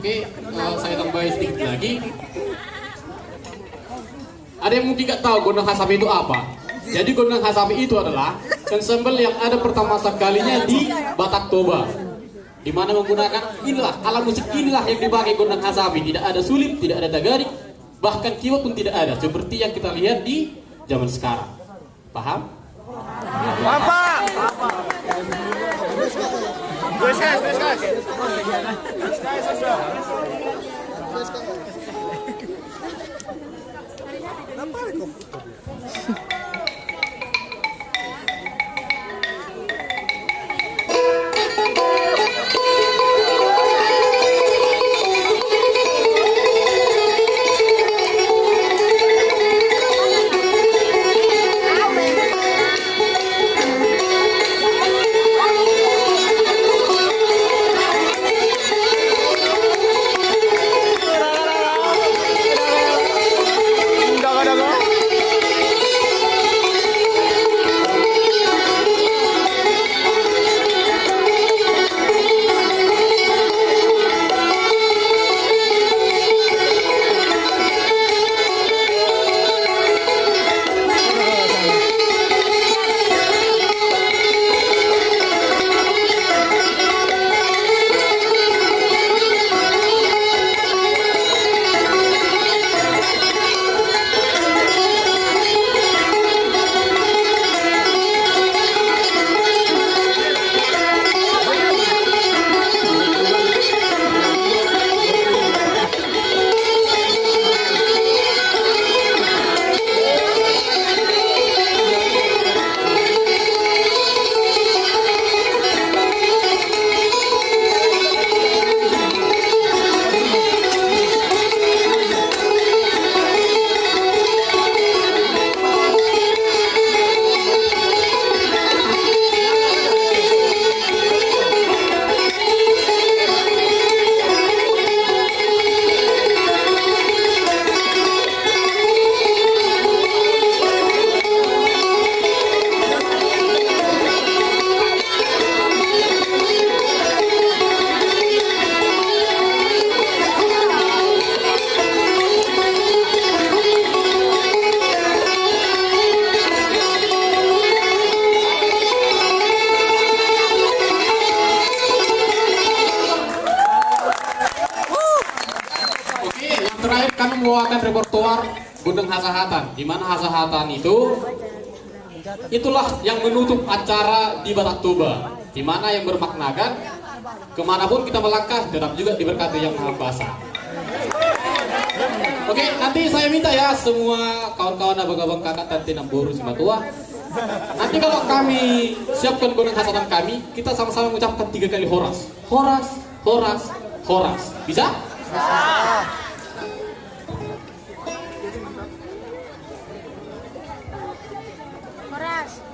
Oke, saya tambahin sedikit lagi. Ada yang mungkin nggak tahu gondang hasapi itu apa? Jadi gondang hasapi itu adalah ensemble yang ada pertama sekalinya di Batak Toba, di mana menggunakan inilah alat musik inilah yang dipakai gondang hasapi. Tidak ada sulit, tidak ada tagarik, bahkan kiwat pun tidak ada, seperti yang kita lihat di zaman sekarang. Paham? Bapak. Guys. Terakhir kami membawakan repertoar Gunung Hasahatan, di mana Hasahatan itulah yang menutup acara di Batak Toba, di mana yang bermaknakan kemanapun kita melangkah tetap juga diberkati Yang Maha Kuasa. Oke, nanti saya minta ya semua kawan-kawan abang-abang kakak tante Namboru Simatua. Nanti kalau kami siapkan Gunung Hasahatan kami, kita sama-sama mengucapkan 3 kali horas. Horas, horas, horas. Bisa? Horas.